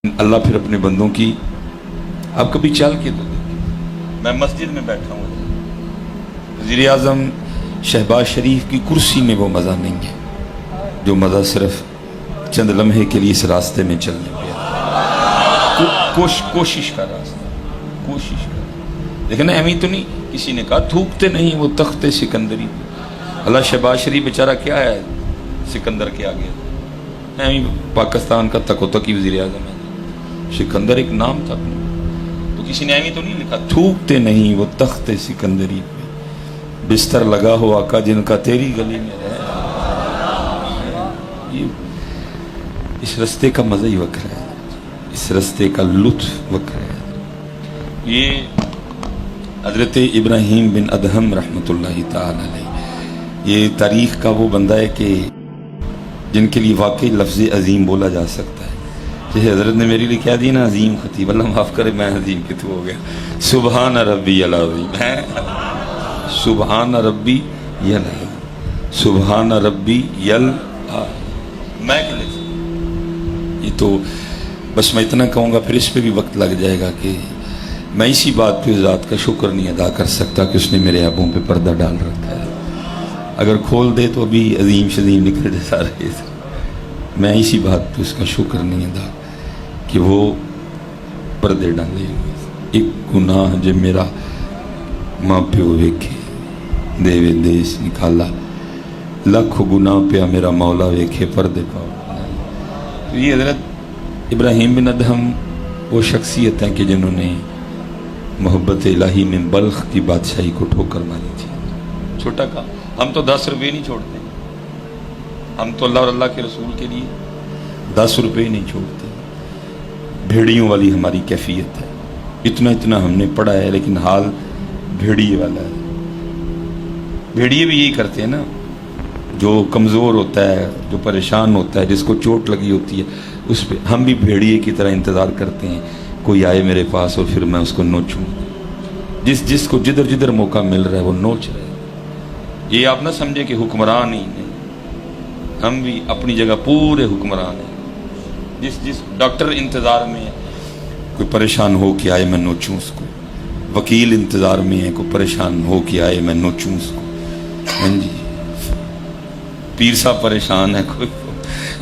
अल्लाह फिर अपने बंदों की, आप कभी चल के तो देखिए, मैं मस्जिद में बैठा हूँ, वज़ीर आज़म शहबाज शरीफ की कुर्सी में वो मज़ा नहीं है जो मज़ा सिर्फ चंद लम्हे के लिए इस रास्ते में चलने पे कोशिश का रास्ता, कोशिश कर। लेकिन एवं तो नहीं, किसी ने कहा थूकते नहीं वो तख्ते सिकंदरी पे। अल्लाह शहबाज शरीफ बेचारा क्या है सिकंदर के आगे, एवं पाकिस्तान का तकोतकी वज़ीर आज़म है। सिकंदर एक नाम था, तो किसी ने एवं तो नहीं लिखा थूकते नहीं वो तख्ते सिकंदरी पे, बिस्तर लगा हो आका जिनका तेरी गली में है। ये इस रस्ते का मज़ा ही वक्र है, इस रस्ते का लुत्फ वक्र है। ये हज़रत इब्राहीम बिन अदहम रहमतुल्लाहि ताला अलैह, ये तारीख़ का वो बंदा है कि जिनके लिए वाकई लफ्ज़ अज़ीम बोला जा सकता है। जैसे हज़रत ने मेरे लिए क्या दी ना, अज़ीम खतीब, अल्लाह माफ़ करे मैं अज़ीम कितु हो गया। सुबहान रब्बी अल अज़ीम है, सुबहान रब्बी यल, सुबहान रब्बी यल। मैं के लिए ये तो बस मैं इतना कहूँगा, फिर इस पे भी वक्त लग जाएगा कि मैं इसी बात पे उस ज़ात का शुक्र नहीं अदा कर सकता कि उसने मेरे ऐबों पे पर्दा डाल रखा है। अगर खोल दे तो अभी अजीम शदीम निकल जा रहे थे। मैं इसी बात पे उसका शुक्र नहीं अदा कि वो पर्दे डाले। एक गुनाह जो मेरा माँ प्यो वेखे देवे देश निकाला, लख गुनाह पे मेरा मौला वेखे पर्दे पाओ। तो ये हज़रत इब्राहीम बिन अदहम वो शख्सियत है कि जिन्होंने मोहब्बत इलाही में बल्ख की बादशाही को ठोकर मारी थी। छोटा काम, हम तो 10 रुपये नहीं छोड़ते, हम तो अल्लाह और अल्लाह के रसूल के लिए 10 रुपये नहीं छोड़ते। भेड़ियों वाली हमारी कैफियत है, इतना इतना हमने पढ़ा है लेकिन हाल भेड़िए वाला है। भेड़िए भी यही करते हैं ना, जो कमज़ोर होता है, जो परेशान होता है, जिसको चोट लगी होती है, उस पर हम भी भेड़िए की तरह इंतज़ार करते हैं कोई आए मेरे पास और फिर मैं उसको नोचूँ। जिसको जिधर जिधर मौका मिल रहा है वो नोच रहे हैं। ये आप ना समझे कि हुक्मरान ही नहीं, हम भी अपनी जगह पूरे हुक्मरान हैं। जिस डॉक्टर इंतज़ार में है कोई परेशान हो के आए मैं नोचूँ उसको, वकील इंतज़ार में है कोई परेशान हो के आए मैं नोचूँ उसको। हाँ जी, पीर साहब परेशान है, कोई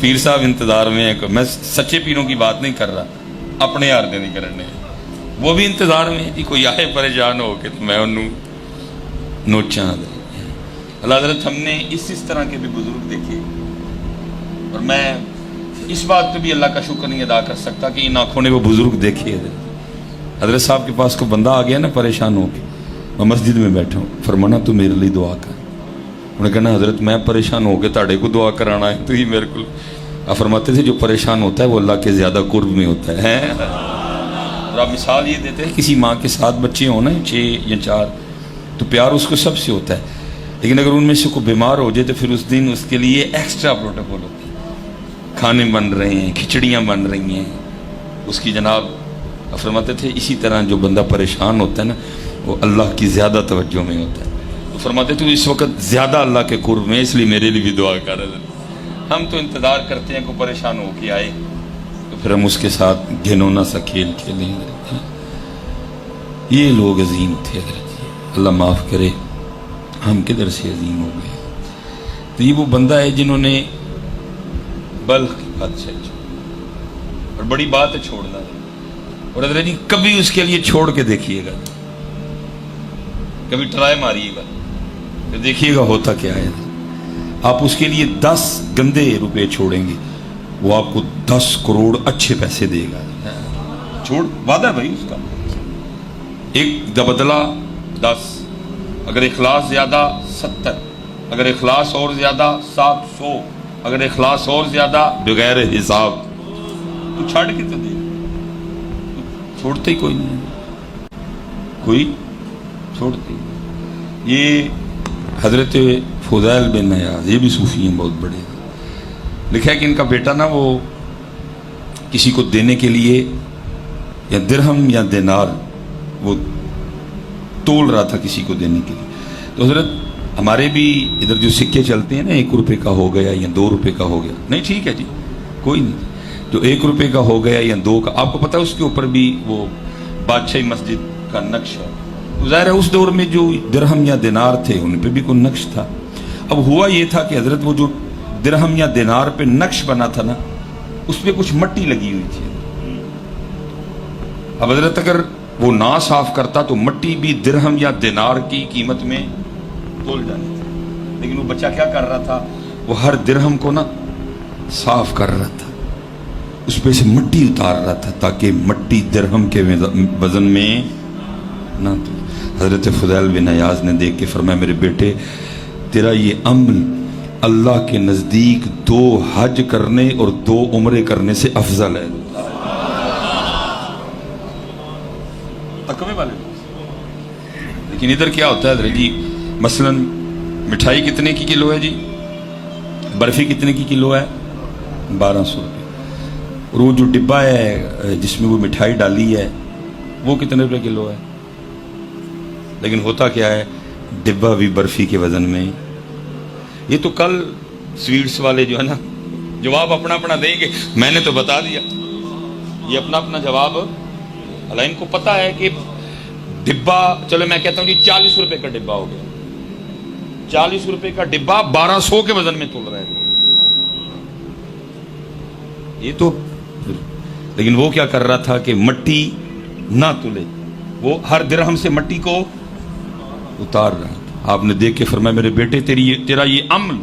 पीर साहब इंतज़ार में है। मैं सच्चे पीरों की बात नहीं कर रहा, अपने यार दे नहीं करने, वो भी इंतज़ार में कि कोई आए परेशान हो के तो मैं उन्होंने नोचा। अल्लाह हज़रत हमने इस तरह के भी बुजुर्ग देखे, और मैं इस बात पे भी अल्लाह का शुक्र नहीं अदा कर सकता कि इन आँखों ने वो बुजुर्ग देखे। हज़रत साहब के पास को बंदा आ गया ना परेशान हो के, मैं मस्जिद में बैठा हूँ, फरमाना तू मेरे लिए दुआ कर। उन्होंने कहना हज़रत मैं परेशान हो के ताड़े को दुआ कराना है, तो ही मेरे को फरमाते थे जो परेशान होता है वो अल्लाह के ज़्यादा कुर्ब में होता है। और आप मिसाल ये देते हैं, किसी माँ के 7 बच्चे हो ना, 6 या 4, तो प्यार उसको सबसे होता है, लेकिन अगर उनमें से कोई बीमार हो जाए तो फिर उस दिन उसके लिए एक्स्ट्रा प्रोटोकॉल होता है। खाने बन रहे हैं, खिचड़ियाँ बन रही हैं, उसकी जनाब फरमाते थे इसी तरह जो बंदा परेशान होता है ना वो अल्लाह की ज़्यादा तवज्जो में होता है। तो फरमाते थे इस वक्त ज़्यादा अल्लाह के कुर्ब में, इसलिए मेरे लिए भी दुआ कर रहे थे। हम तो इंतज़ार करते हैं कोई परेशान हो के आए तो फिर हम उसके साथ घिनौना सा खेल खेलेंगे। ये लोग अजीम थे, अल्लाह माफ़ करे हम किधर से अजीम हो गए। तो ये वो बंदा है जिन्होंने बल्ख की बादशाही छोड़ी, और बड़ी बात है छोड़ना। और हज़रत जी कभी उसके लिए छोड़ के देखिएगा, कभी ट्राई मारिएगा तो देखिएगा होता क्या है। आप उसके लिए 10 गंदे रुपए छोड़ेंगे, वो आपको 10 करोड़ अच्छे पैसे देगा। छोड़, वादा भाई उसका, एक बदला 10, अगर इखलास ज्यादा 70, अगर इखलास और ज्यादा 700, अगर इखलास और ज्यादा बगैर हिसाब। तू छाड़ के तो दे, छोड़ते ही कोई नहीं, कोई छोड़ते। ये हजरत फुज़ैल बिन अयाज़, ये भी सूफी हैं बहुत बड़े, लिखा है कि इनका बेटा ना वो किसी को देने के लिए या दिरहम या दिनार वो तोल रहा था किसी को देने के लिए। तो हजरत हमारे भी इधर जो सिक्के चलते हैं ना, 1 रुपये का हो गया या 2 रुपये का हो गया, नहीं ठीक है जी कोई नहीं, जो 1 रुपए का हो गया या 2 का, आपको पता है उसके ऊपर भी वो बादशाही मस्जिद का नक्श है। तो ज़ाहिर है उस दौर में जो दिरहम या दिनार थे उन पे भी कोई नक्श था। अब हुआ ये था कि हजरत वो जो दिरहम या दिनार पे नक्श बना था ना, उस पर कुछ मट्टी लगी हुई थी। अब हजरत अगर वो ना साफ करता तो मट्टी भी दिरहम या दिनार की कीमत में तोल जानी थी। लेकिन वो बच्चा क्या कर रहा था, वो हर दिरहम को ना साफ कर रहा था, उस पे से मट्टी उतार रहा था ताकि मट्टी दिरहम के वजन में ना तो। हजरत फुदैल बिन अयाज ने देख के फरमाया, मेरे बेटे तेरा ये अमल अल्लाह के नजदीक 2 हज करने और 2 उम्रे करने से अफजल है। तकवे वाले। लेकिन इधर क्या होता है जी, मसलन मिठाई कितने की किलो है जी, बर्फी कितने की किलो है, 1200 रुपये। और वो जो डिब्बा है जिसमें वो मिठाई डाली है वो कितने रुपए किलो है। लेकिन होता क्या है, डिब्बा भी बर्फी के वजन में। ये तो कल स्वीट्स वाले जो है ना जवाब अपना अपना देंगे, मैंने तो बता दिया ये अपना अपना जवाब। अल्लाह इनको पता है कि डिब्बा, चलो मैं कहता हूँ जी 40 रुपए का डिब्बा हो गया, 40 रुपए का डिब्बा 1200 के वजन में तोल रहा है ये तो। लेकिन वो क्या कर रहा था कि मट्टी ना तुले, वो हर दिरहम से मट्टी को उतार रहा था। आपने देख के फरमाया, मेरे बेटे तेरा ये अमल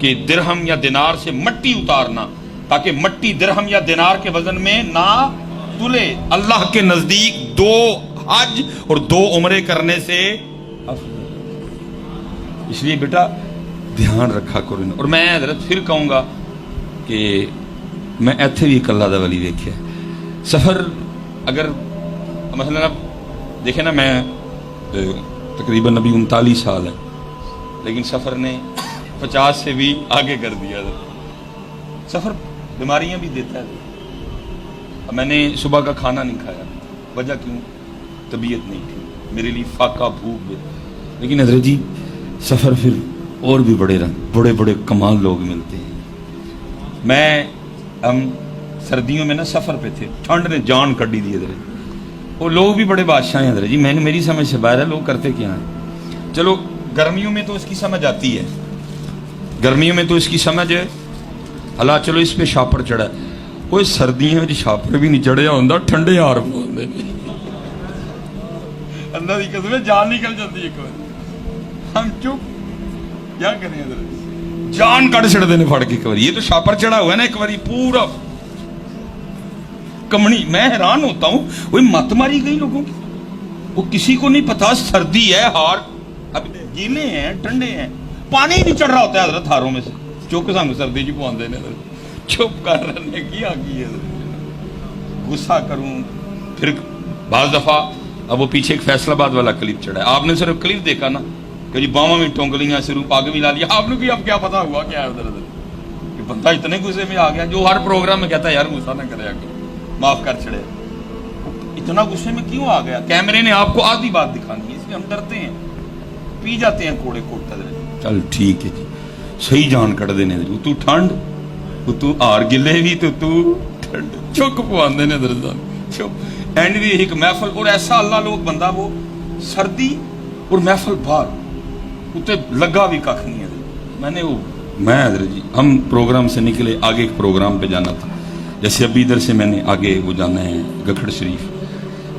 कि दिरहम या दिनार से मट्टी उतारना ताकि मट्टी दिरहम या दिनार के वजन में ना तुले, अल्लाह के नजदीक 2 हज और 2 उम्रे करने से। इसलिए बेटा ध्यान रखा करो। और मैं हजरत फिर कहूंगा कि मैं इत्थे भी कल्ला दा वली देखिया सफर। अगर मसलन आप देखें ना, मैं तकरीबन अभी 39 साल है, लेकिन सफर ने 50 से भी आगे कर दिया। सफर बीमारियां भी देता है। अब मैंने सुबह का खाना नहीं खाया, वजह क्यों, तबीयत नहीं थी, मेरे लिए फाका भूख। लेकिन हजरत जी सफर फिर और भी बड़े बड़े कमाल लोग मिलते हैं। हम सर्दियों में ना सफर पे थे, ठंड ने जान कड़ी दी इधर। वो लोग भी बड़े बादशाह हैं इधर जी, मेरी समझ से बाहर है लोग करते क्या हैं। चलो गर्मियों में तो इसकी समझ आती है, गर्मियों में तो इसकी समझ है, अल्लाह चलो इस पे छापर चढ़ा। वो सर्दियों में छापर भी नहीं चढ़िया होंगे, ठंडे हार पाते अल्लाह की कसम जान निकल जाती है। एक बार हम चुप क्या करें, इधर जान कट छड़ते ने फड़ के। एक बार ये तो छापर चढ़ा हुआ है ना, एक बार पूरा कमनी। मैं हैरान होता हूं, वो मत मारी गई लोगों की, वो किसी को नहीं पता सर्दी है, हार अब गीले हैं, ठंडे हैं, पानी नहीं चढ़ रहा होता है हजरत हारों में से। चुप सानू सर्दी च पवांदे ने, चुप कर रहे की आ गई है। गुस्सा करूं फिर बाज दफा। अब वो पीछे एक फैसलाबाद वाला क्लिप चढ़ा है, आपने सिर्फ क्लिप देखा ना कि जी बावा में टोंगलियां सिर पग भी ला लिया। आपने भी अब क्या पता हुआ क्या है उधर उधर कि बंदा इतने गुस्से में आ गया, जो हर प्रोग्राम में कहता है यार गुस्सा ना करे, माफ कर छड़े। इतना गुस्से में क्यों आ गया? कैमरे ने आपको आधी बात दिखानी है, इसलिए हम डरते हैं, पी जाते हैं कोड़े कोट। चल ठीक है जी, सही जान कट देने तू ठंड, तू हार गिले भी तो तू ठंड चुक पवांदे ने दरअसल चुप। एंड भी एक महफल और ऐसा अल्लाह लोग बंदा वो सर्दी और महफल बाहर उते लगा भी कख नहीं है। मैं हजरत जी हम प्रोग्राम से निकले, आगे एक प्रोग्राम पे जाना था। जैसे अभी इधर से मैंने आगे वो जाना है गखड़ शरीफ,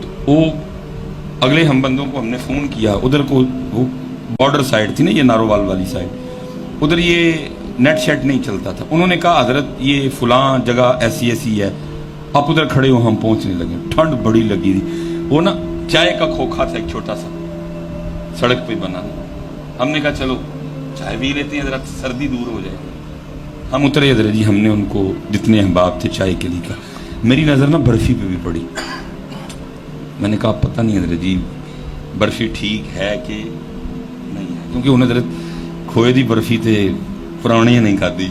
तो वो अगले हम बंदों को हमने फ़ोन किया, उधर को वो बॉर्डर साइड थी ना, ये नारोवाल वाली साइड, उधर ये नेट शेट नहीं चलता था। उन्होंने कहा हजरत ये फलां जगह ऐसी ऐसी है, आप उधर खड़े हो, हम पहुंचने लगे। ठंड बड़ी लगी थी, वो ना चाय का खोखा था एक छोटा सा सड़क पे बना, हमने कहा चलो चाय पी लेते हैं, जरा सर्दी दूर हो जाए। हम उतरे हजरत जी, हमने उनको जितने अहबाब थे चाय के लिए कहा। मेरी नज़र ना बर्फ़ी पे भी पड़ी, मैंने कहा पता नहीं हजरत जी बर्फ़ी ठीक है कि नहीं है, क्योंकि उन्हें हजरत खोए दी बर्फ़ी थे पुरानी नहीं खाती,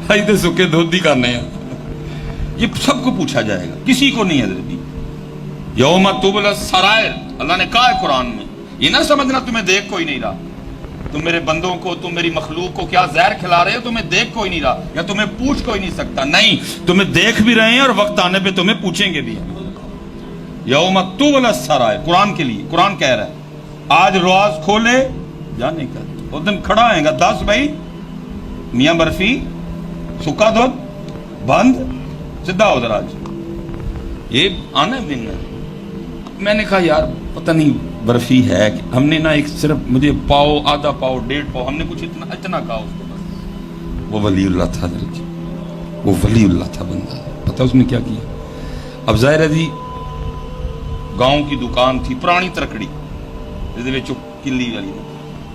अभी तो सुखे दूध ही खाने हैं। ये सबको पूछा जाएगा, किसी को नहीं हजरत जी। यौम तुबला सरायर, अल्लाह ने कहा है कुरान में, ये ना समझना तुम्हें देख कोई नहीं रहा, तुम मेरे बंदों को, तुम मेरी मखलूक को क्या जहर खिला रहे हो? तुम्हें देख कोई नहीं रहा या तुम्हें पूछ कोई नहीं सकता? नहीं, तुम्हें देख भी रहे हैं और वक्त आने पे तुम्हें पूछेंगे भी। यौम तुबला सराय, कुरान के लिए, कुरान कह रहा है आज राज खोले जाने का, उस दिन खड़ा आएगा 10 भाई, मियां बर्फी, सुखा दूध बंद, सीधा उधर आज ये आना दिन है। मैंने कहा यार पता नहीं बर्फी है कि हमने ना एक सिर्फ मुझे पाव, आधा पाव, 1.5 पाव, हमने कुछ इतना इतना कहा उसको बस। वो वलीउल्लाह था, वो वलीउल्लाह था बंदा। पता उसने क्या किया? अब जाहिर है जी गांव की दुकान थी, पुरानी तरकड़ी किल्ली वाली,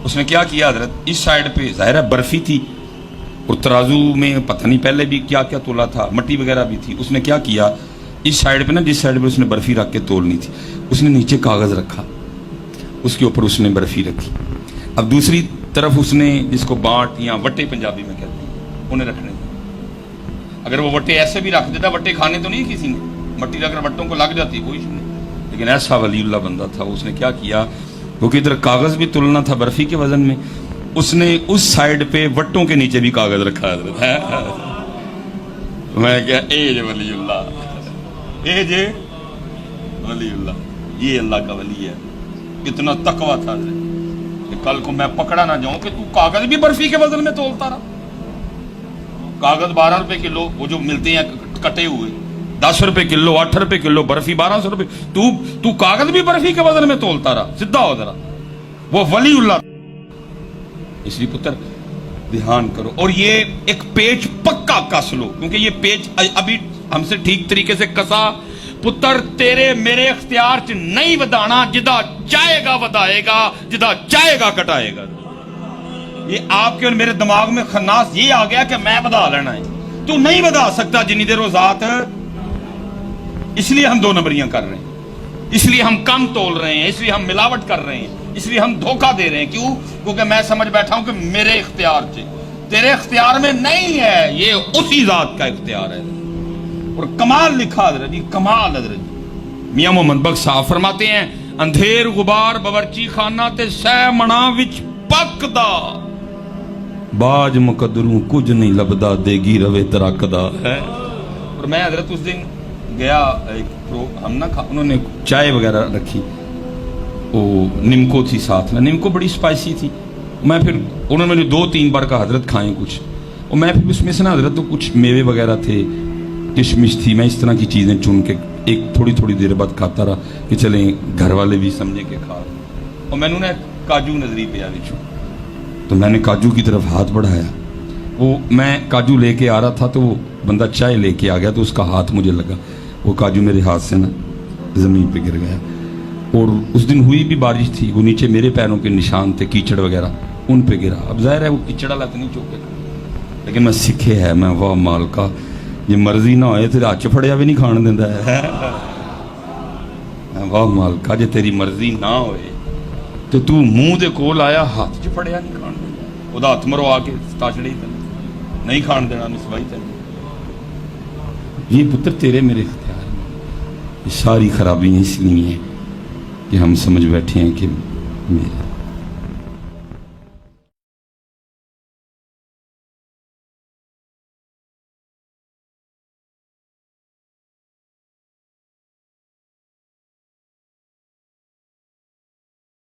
उसने क्या किया हजरत, इस साइड पे जाहिर है बर्फी थी और तराजू में पता नहीं पहले भी क्या क्या तोला था, मट्टी वगैरह भी थी। उसने क्या किया, इस साइड पे ना, जिस साइड पे उसने बर्फी रख के तोलनी थी, उसने नीचे कागज रखा, उसके ऊपर उसने बर्फी रखी। अब दूसरी तरफ उसने, जिसको बांट या वट्टे पंजाबी में कहते हैं, उन्हें रखने थे। अगर वो वट्टे ऐसे भी रख देता, वट्टे खाने तो नहीं किसी ने, मट्टी अगर वट्टों को लग जाती कोई नहीं, लेकिन ऐसा वलीउल्लाह बंदा था। उसने क्या किया, क्योंकि इधर कागज भी तुलना था बर्फी के वजन में, उसने उस साइड पे वट्टों के नीचे भी कागज रखा है। मैं क्या ए जे वलीउल्लाह, ए जे वलीउल्लाह, ये अल्लाह का वली है। इतना तकवा था कि कल को मैं पकड़ा ना जाऊं कि तू कागज भी बर्फी के वजन में तोलता रहा। कागज 12 रुपए किलो, वो जो मिलते हैं कटे हुए, 10 रुपए किलो, 8 रुपए किलो, बर्फी 1200 रुपए, तू कागज भी बर्फी के वजन में तोलता रहा। सीधा हो जरा, वो वलीउल्लाह। इसलिए पुत्र ध्यान करो, और ये एक पेच पक्का कस लो, क्योंकि ये पेच अभी हमसे ठीक तरीके से कसा पुत्र तेरे मेरे इख्तियार च नहीं वधाना, जिदा चाहेगा वधाएगा, जिदा चाहेगा कटाएगा। ये आपके और मेरे दिमाग में खन्नास ये आ गया कि मैं वधा लेना है, तू नहीं वधा सकता जिन्नी देर वो जात है। इसलिए हम 2 नंबरियां कर रहे हैं, इसलिए हम कम तोल रहे हैं, इसलिए हम मिलावट कर रहे हैं, इसलिए हम धोखा दे रहे हैं। क्यों? क्योंकि मैं समझ बैठा हूं कि मेरे इख्तियार से, तेरे इख्तियार में नहीं है, ये उसी जात का इख्तियार है। और कमाल लिखा हजरत जी, कमाल हजरत जी मियां मोहम्मद बख्श साहब फरमाते हैं, अंधेर गुबार बवर्ची खाना ते सह मना विच पकदा, बाज मुकदरू कुछ नहीं लबदा, देगी रवे तरकदा है। और मैं हजरत उस दिन गया, एक हम ना उन्होंने चाय वगैरह रखी, वो निमको थी साथ में, निमको बड़ी स्पाइसी थी। मैं फिर उन्होंने मुझे 2-3 बार कहा हजरत खाएं कुछ, और मैं फिर उसमें से ना हजरत तो कुछ मेवे वगैरह थे, किशमिश थी, मैं इस तरह की चीज़ें चुन के एक थोड़ी देर बाद खाता रहा कि चलें घर वाले भी समझे के खा। और मैंने ना काजू नजरी पे आ बिचू, तो मैंने काजू की तरफ हाथ बढ़ाया, वो मैं काजू लेके आ रहा था तो वो बंदा चाय लेके आ गया, तो उसका हाथ मुझे लगा, वो काजू मेरे हाथ से ना ज़मीन पे गिर गया। और उस दिन हुई भी बारिश थी, वो नीचे मेरे पैरों के निशान थे, कीचड़ वगैरह उन पे गिरा। अब जाहिर है वो कीचड़ वाला तो नहीं चौके, लेकिन मैं सीखे है, मैं वाह माल का, जे मर्जी ना होए तो हाथ च फड़िया भी नहीं खान देंदा है। वाह माल का, जे तेरी मर्जी ना होए तो तू मुंह दे कोल आया, हाथ च फड़िया नहीं खान देंदा, ओदा हथ मरवा के ताछड़ी नहीं खान देना, मिसवाई तेन। ये पुत्र तेरे मेरे इख्तियार में, ये सारी खराबियां इसलिए हैं कि हम समझ बैठे हैं कि मेरे